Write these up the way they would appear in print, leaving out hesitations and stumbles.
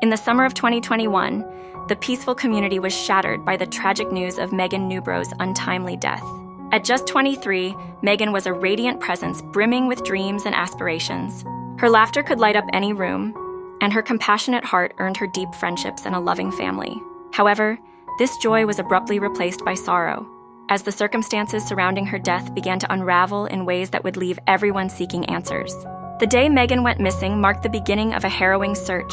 In the summer of 2021, the peaceful community was shattered by the tragic news of Megan Newbro's untimely death. At just 23, Megan was a radiant presence brimming with dreams and aspirations. Her laughter could light up any room, and her compassionate heart earned her deep friendships and a loving family. However, this joy was abruptly replaced by sorrow, as the circumstances surrounding her death began to unravel in ways that would leave everyone seeking answers. The day Megan went missing marked the beginning of a harrowing search,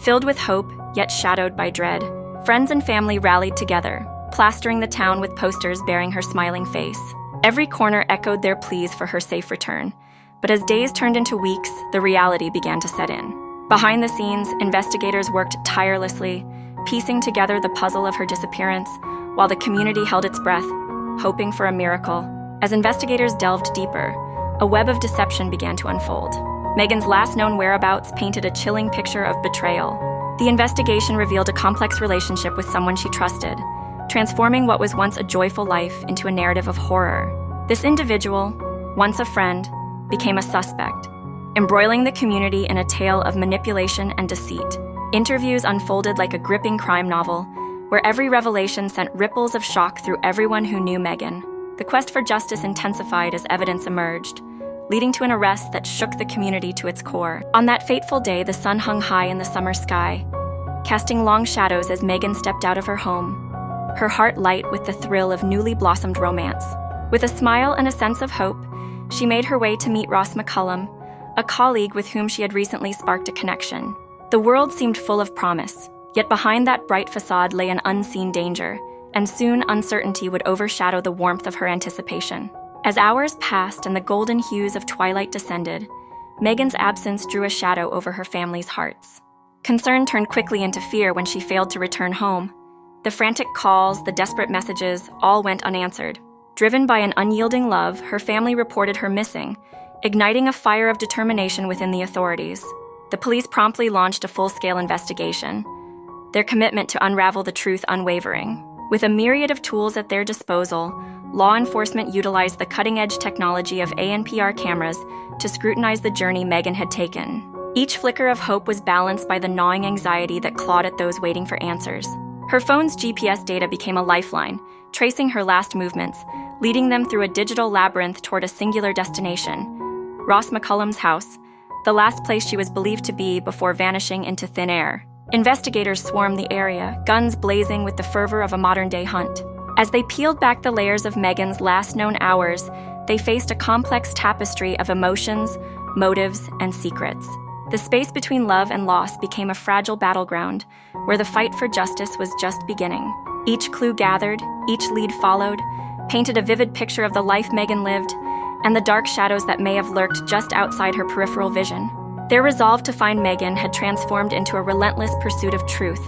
filled with hope, yet shadowed by dread. Friends and family rallied together, plastering the town with posters bearing her smiling face. Every corner echoed their pleas for her safe return. But as days turned into weeks, the reality began to set in. Behind the scenes, investigators worked tirelessly, piecing together the puzzle of her disappearance, while the community held its breath, hoping for a miracle. As investigators delved deeper, a web of deception began to unfold. Megan's last known whereabouts painted a chilling picture of betrayal. The investigation revealed a complex relationship with someone she trusted, transforming what was once a joyful life into a narrative of horror. This individual, once a friend, became a suspect, embroiling the community in a tale of manipulation and deceit. Interviews unfolded like a gripping crime novel, where every revelation sent ripples of shock through everyone who knew Megan. The quest for justice intensified as evidence emerged, leading to an arrest that shook the community to its core. On that fateful day, the sun hung high in the summer sky, casting long shadows as Megan stepped out of her home, her heart light with the thrill of newly blossomed romance. With a smile and a sense of hope, she made her way to meet Ross McCullum, a colleague with whom she had recently sparked a connection. The world seemed full of promise, yet behind that bright facade lay an unseen danger, and soon uncertainty would overshadow the warmth of her anticipation. As hours passed and the golden hues of twilight descended, Megan's absence drew a shadow over her family's hearts. Concern turned quickly into fear when she failed to return home. The frantic calls, the desperate messages, all went unanswered. Driven by an unyielding love, her family reported her missing, igniting a fire of determination within the authorities. The police promptly launched a full-scale investigation, their commitment to unravel the truth unwavering. With a myriad of tools at their disposal, law enforcement utilized the cutting-edge technology of ANPR cameras to scrutinize the journey Megan had taken. Each flicker of hope was balanced by the gnawing anxiety that clawed at those waiting for answers. Her phone's GPS data became a lifeline, tracing her last movements, leading them through a digital labyrinth toward a singular destination, Ross McCullum's house, the last place she was believed to be before vanishing into thin air. Investigators swarmed the area, guns blazing with the fervor of a modern-day hunt. As they peeled back the layers of Megan's last known hours, they faced a complex tapestry of emotions, motives, and secrets. The space between love and loss became a fragile battleground, where the fight for justice was just beginning. Each clue gathered, each lead followed, painted a vivid picture of the life Megan lived, and the dark shadows that may have lurked just outside her peripheral vision. Their resolve to find Megan had transformed into a relentless pursuit of truth,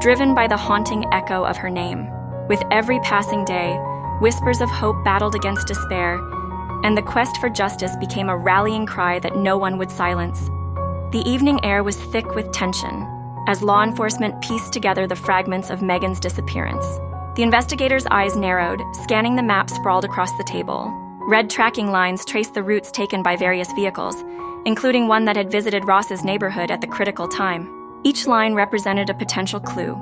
driven by the haunting echo of her name. With every passing day, whispers of hope battled against despair, and the quest for justice became a rallying cry that no one would silence. The evening air was thick with tension, as law enforcement pieced together the fragments of Megan's disappearance. The investigators' eyes narrowed, scanning the map sprawled across the table. Red tracking lines traced the routes taken by various vehicles, including one that had visited Ross's neighborhood at the critical time. Each line represented a potential clue,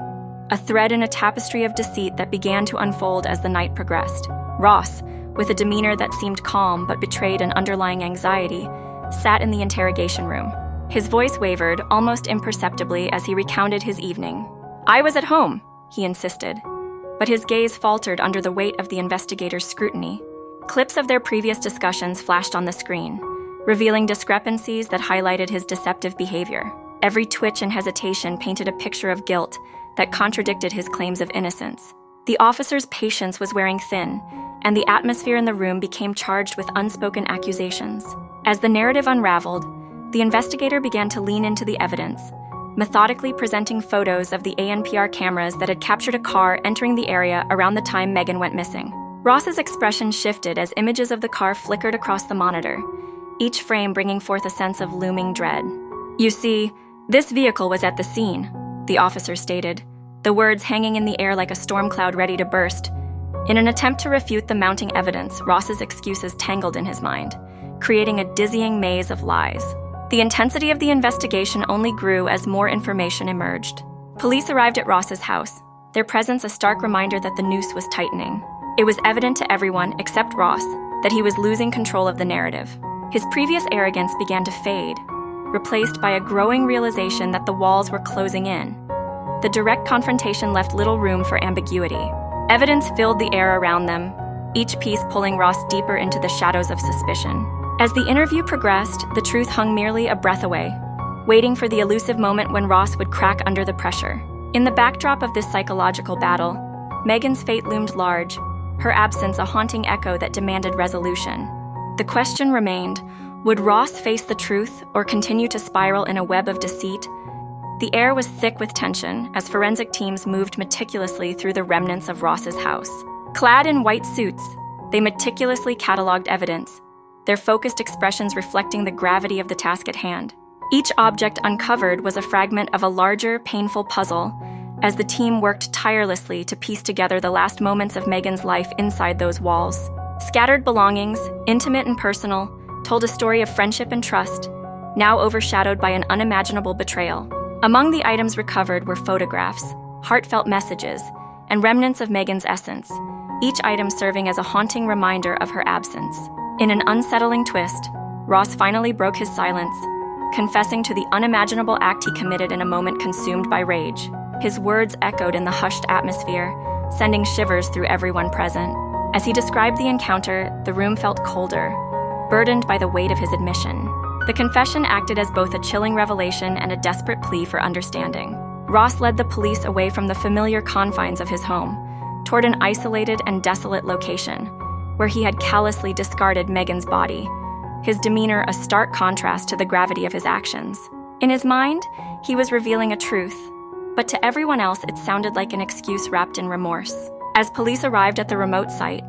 a thread in a tapestry of deceit that began to unfold as the night progressed. Ross, with a demeanor that seemed calm but betrayed an underlying anxiety, sat in the interrogation room. His voice wavered, almost imperceptibly, as he recounted his evening. "I was at home," he insisted, but his gaze faltered under the weight of the investigators' scrutiny. Clips of their previous discussions flashed on the screen, revealing discrepancies that highlighted his deceptive behavior. Every twitch and hesitation painted a picture of guilt that contradicted his claims of innocence. The officer's patience was wearing thin, and the atmosphere in the room became charged with unspoken accusations. As the narrative unraveled, the investigator began to lean into the evidence, methodically presenting photos of the ANPR cameras that had captured a car entering the area around the time Megan went missing. Ross's expression shifted as images of the car flickered across the monitor, each frame bringing forth a sense of looming dread. "You see, this vehicle was at the scene," the officer stated, the words hanging in the air like a storm cloud ready to burst. In an attempt to refute the mounting evidence, Ross's excuses tangled in his mind, creating a dizzying maze of lies. The intensity of the investigation only grew as more information emerged. Police arrived at Ross's house, their presence a stark reminder that the noose was tightening. It was evident to everyone, except Ross, that he was losing control of the narrative. His previous arrogance began to fade, replaced by a growing realization that the walls were closing in. The direct confrontation left little room for ambiguity. Evidence filled the air around them, each piece pulling Ross deeper into the shadows of suspicion. As the interview progressed, the truth hung merely a breath away, waiting for the elusive moment when Ross would crack under the pressure. In the backdrop of this psychological battle, Megan's fate loomed large, her absence a haunting echo that demanded resolution. The question remained, would Ross face the truth or continue to spiral in a web of deceit? The air was thick with tension as forensic teams moved meticulously through the remnants of Ross's house. Clad in white suits, they meticulously cataloged evidence, their focused expressions reflecting the gravity of the task at hand. Each object uncovered was a fragment of a larger, painful puzzle, as the team worked tirelessly to piece together the last moments of Megan's life inside those walls. Scattered belongings, intimate and personal, told a story of friendship and trust, now overshadowed by an unimaginable betrayal. Among the items recovered were photographs, heartfelt messages, and remnants of Megan's essence, each item serving as a haunting reminder of her absence. In an unsettling twist, Ross finally broke his silence, confessing to the unimaginable act he committed in a moment consumed by rage. His words echoed in the hushed atmosphere, sending shivers through everyone present. As he described the encounter, the room felt colder, burdened by the weight of his admission. The confession acted as both a chilling revelation and a desperate plea for understanding. Ross led the police away from the familiar confines of his home, toward an isolated and desolate location, where he had callously discarded Megan's body, his demeanor a stark contrast to the gravity of his actions. In his mind, he was revealing a truth, but to everyone else it sounded like an excuse wrapped in remorse. As police arrived at the remote site,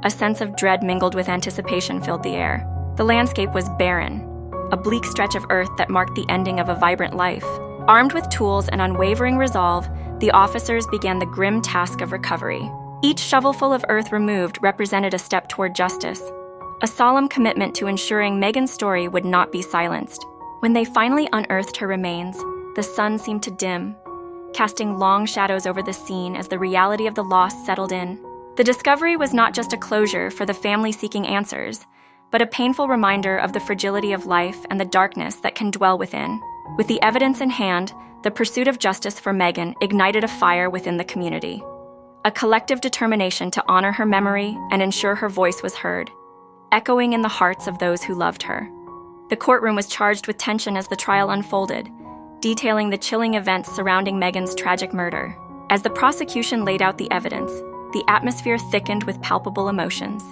a sense of dread mingled with anticipation filled the air. The landscape was barren, a bleak stretch of earth that marked the ending of a vibrant life. Armed with tools and unwavering resolve, the officers began the grim task of recovery. Each shovelful of earth removed represented a step toward justice, a solemn commitment to ensuring Megan's story would not be silenced. When they finally unearthed her remains, the sun seemed to dim, casting long shadows over the scene as the reality of the loss settled in. The discovery was not just a closure for the family seeking answers, but a painful reminder of the fragility of life and the darkness that can dwell within. With the evidence in hand, the pursuit of justice for Megan ignited a fire within the community, a collective determination to honor her memory and ensure her voice was heard, echoing in the hearts of those who loved her. The courtroom was charged with tension as the trial unfolded, detailing the chilling events surrounding Megan's tragic murder. As the prosecution laid out the evidence, the atmosphere thickened with palpable emotions,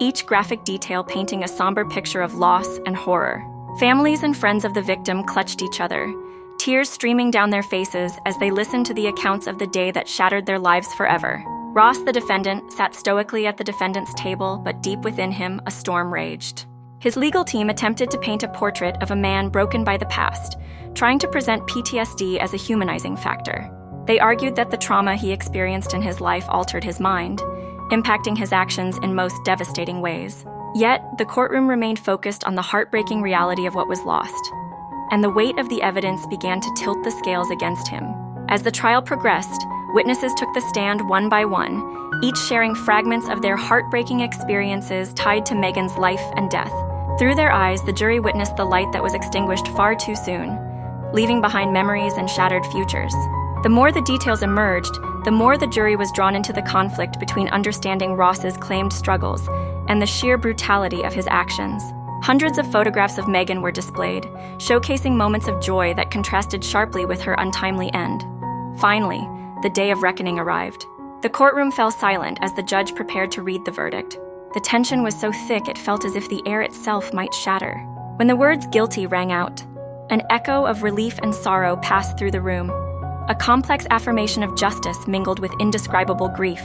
each graphic detail painting a somber picture of loss and horror. Families and friends of the victim clutched each other, tears streaming down their faces as they listened to the accounts of the day that shattered their lives forever. Ross, the defendant, sat stoically at the defendant's table, but deep within him, a storm raged. His legal team attempted to paint a portrait of a man broken by the past, trying to present PTSD as a humanizing factor. They argued that the trauma he experienced in his life altered his mind, impacting his actions in most devastating ways. Yet, the courtroom remained focused on the heartbreaking reality of what was lost, and the weight of the evidence began to tilt the scales against him. As the trial progressed, witnesses took the stand one by one, each sharing fragments of their heartbreaking experiences tied to Megan's life and death. Through their eyes, the jury witnessed the light that was extinguished far too soon, leaving behind memories and shattered futures. The more the details emerged, the more the jury was drawn into the conflict between understanding Ross's claimed struggles and the sheer brutality of his actions. Hundreds of photographs of Megan were displayed, showcasing moments of joy that contrasted sharply with her untimely end. Finally, the day of reckoning arrived. The courtroom fell silent as the judge prepared to read the verdict. The tension was so thick it felt as if the air itself might shatter. When the words "guilty" rang out, an echo of relief and sorrow passed through the room, a complex affirmation of justice mingled with indescribable grief.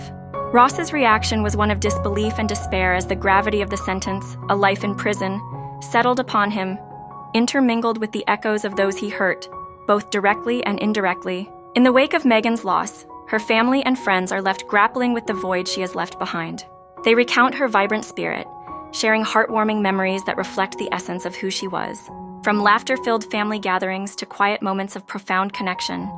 Ross's reaction was one of disbelief and despair as the gravity of the sentence, a life in prison, settled upon him, intermingled with the echoes of those he hurt, both directly and indirectly. In the wake of Megan's loss, her family and friends are left grappling with the void she has left behind. They recount her vibrant spirit, sharing heartwarming memories that reflect the essence of who she was. From laughter-filled family gatherings to quiet moments of profound connection,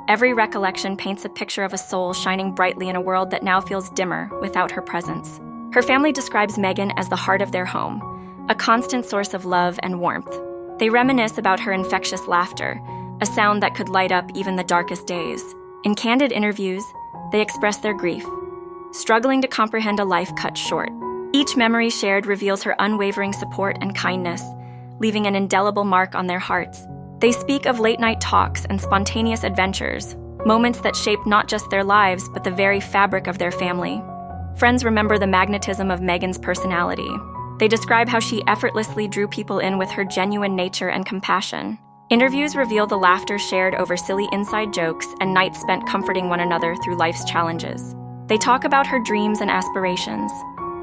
every recollection paints a picture of a soul shining brightly in a world that now feels dimmer without her presence. Her family describes Megan as the heart of their home, a constant source of love and warmth. They reminisce about her infectious laughter, a sound that could light up even the darkest days. In candid interviews, they express their grief, struggling to comprehend a life cut short. Each memory shared reveals her unwavering support and kindness, leaving an indelible mark on their hearts. They speak of late-night talks and spontaneous adventures, moments that shaped not just their lives but the very fabric of their family. Friends remember the magnetism of Megan's personality. They describe how she effortlessly drew people in with her genuine nature and compassion. Interviews reveal the laughter shared over silly inside jokes and nights spent comforting one another through life's challenges. They talk about her dreams and aspirations,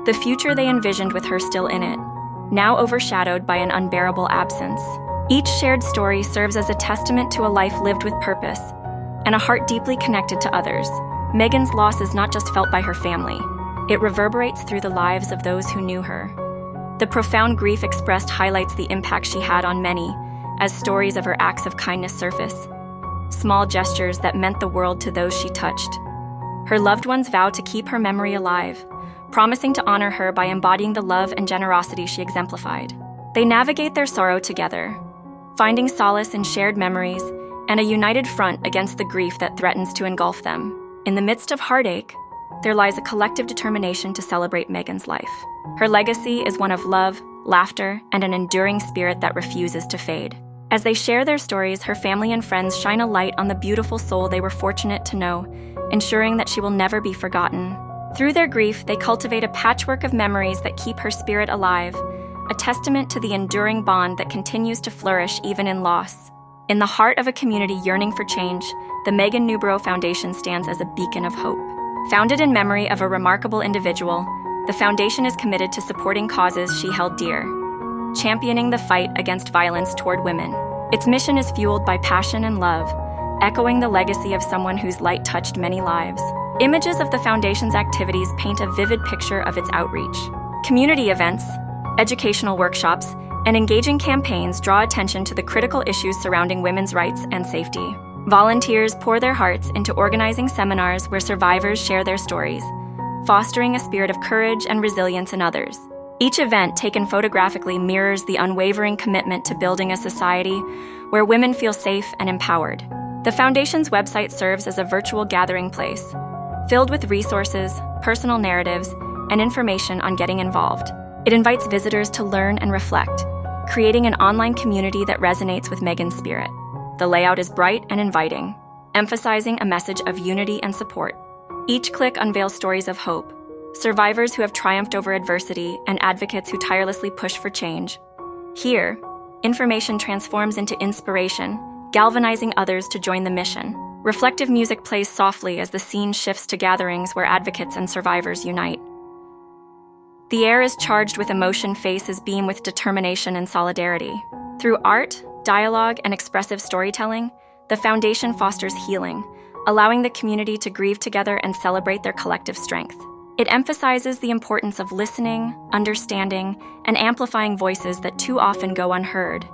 the future they envisioned with her still in it, now overshadowed by an unbearable absence. Each shared story serves as a testament to a life lived with purpose and a heart deeply connected to others. Megan's loss is not just felt by her family. It reverberates through the lives of those who knew her. The profound grief expressed highlights the impact she had on many, as stories of her acts of kindness surface, small gestures that meant the world to those she touched. Her loved ones vow to keep her memory alive, promising to honor her by embodying the love and generosity she exemplified. They navigate their sorrow together, finding solace in shared memories and a united front against the grief that threatens to engulf them. In the midst of heartache, there lies a collective determination to celebrate Megan's life. Her legacy is one of love, laughter, and an enduring spirit that refuses to fade. As they share their stories, her family and friends shine a light on the beautiful soul they were fortunate to know, ensuring that she will never be forgotten. Through their grief, they cultivate a patchwork of memories that keep her spirit alive, a testament to the enduring bond that continues to flourish even in loss. In the heart of a community yearning for change, the Megan Newbrough Foundation stands as a beacon of hope. Founded in memory of a remarkable individual, the foundation is committed to supporting causes she held dear, championing the fight against violence toward women. Its mission is fueled by passion and love, echoing the legacy of someone whose light touched many lives. Images of the foundation's activities paint a vivid picture of its outreach. Community events, educational workshops, and engaging campaigns draw attention to the critical issues surrounding women's rights and safety. Volunteers pour their hearts into organizing seminars where survivors share their stories, fostering a spirit of courage and resilience in others. Each event, taken photographically, mirrors the unwavering commitment to building a society where women feel safe and empowered. The Foundation's website serves as a virtual gathering place, filled with resources, personal narratives, and information on getting involved. It invites visitors to learn and reflect, creating an online community that resonates with Megan's spirit. The layout is bright and inviting, emphasizing a message of unity and support. Each click unveils stories of hope, survivors who have triumphed over adversity, and advocates who tirelessly push for change. Here, information transforms into inspiration, galvanizing others to join the mission. Reflective music plays softly as the scene shifts to gatherings where advocates and survivors unite. The air is charged with emotion, faces beam with determination and solidarity. Through art, dialogue, and expressive storytelling, the Foundation fosters healing, allowing the community to grieve together and celebrate their collective strength. It emphasizes the importance of listening, understanding, and amplifying voices that too often go unheard,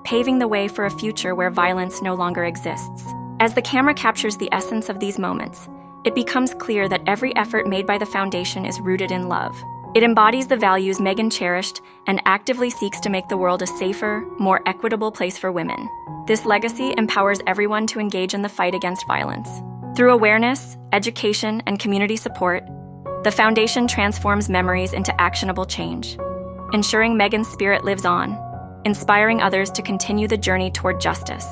paving the way for a future where violence no longer exists. As the camera captures the essence of these moments, it becomes clear that every effort made by the Foundation is rooted in love. It embodies the values Megan cherished and actively seeks to make the world a safer, more equitable place for women. This legacy empowers everyone to engage in the fight against violence. Through awareness, education, and community support, the Foundation transforms memories into actionable change, ensuring Megan's spirit lives on, inspiring others to continue the journey toward justice.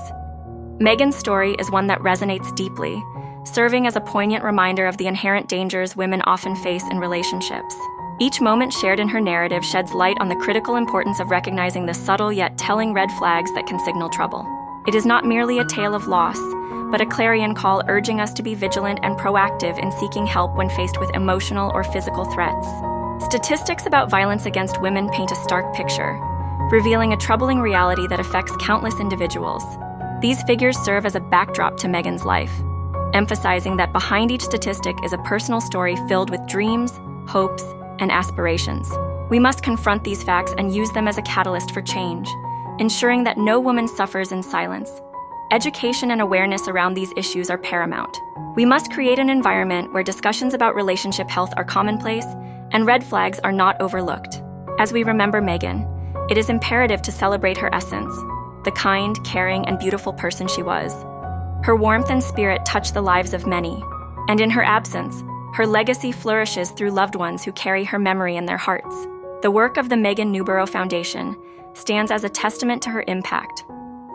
Megan's story is one that resonates deeply, serving as a poignant reminder of the inherent dangers women often face in relationships. Each moment shared in her narrative sheds light on the critical importance of recognizing the subtle yet telling red flags that can signal trouble. It is not merely a tale of loss, but a clarion call urging us to be vigilant and proactive in seeking help when faced with emotional or physical threats. Statistics about violence against women paint a stark picture, revealing a troubling reality that affects countless individuals. These figures serve as a backdrop to Megan's life, emphasizing that behind each statistic is a personal story filled with dreams, hopes, and aspirations. We must confront these facts and use them as a catalyst for change, ensuring that no woman suffers in silence. Education and awareness around these issues are paramount. We must create an environment where discussions about relationship health are commonplace and red flags are not overlooked. As we remember Megan, it is imperative to celebrate her essence, the kind, caring, and beautiful person she was. Her warmth and spirit touch the lives of many, and in her absence, her legacy flourishes through loved ones who carry her memory in their hearts. The work of the Megan Newborough Foundation stands as a testament to her impact,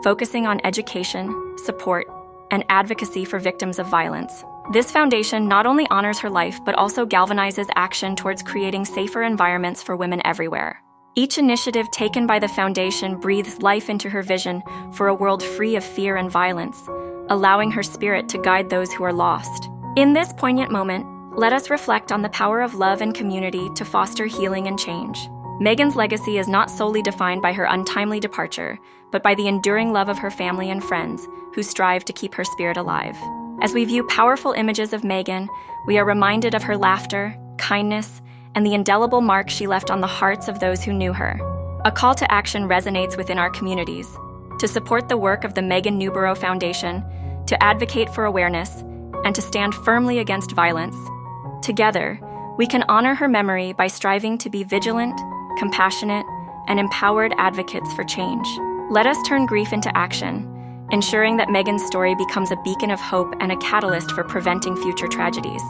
focusing on education, support, and advocacy for victims of violence. This foundation not only honors her life but also galvanizes action towards creating safer environments for women everywhere. Each initiative taken by the foundation breathes life into her vision for a world free of fear and violence, allowing her spirit to guide those who are lost. In this poignant moment, let us reflect on the power of love and community to foster healing and change. Megan's legacy is not solely defined by her untimely departure, but by the enduring love of her family and friends who strive to keep her spirit alive. As we view powerful images of Megan, we are reminded of her laughter, kindness, and the indelible mark she left on the hearts of those who knew her. A call to action resonates within our communities: to support the work of the Megan Newborough Foundation, to advocate for awareness, and to stand firmly against violence. Together, we can honor her memory by striving to be vigilant, compassionate, and empowered advocates for change. Let us turn grief into action, ensuring that Megan's story becomes a beacon of hope and a catalyst for preventing future tragedies.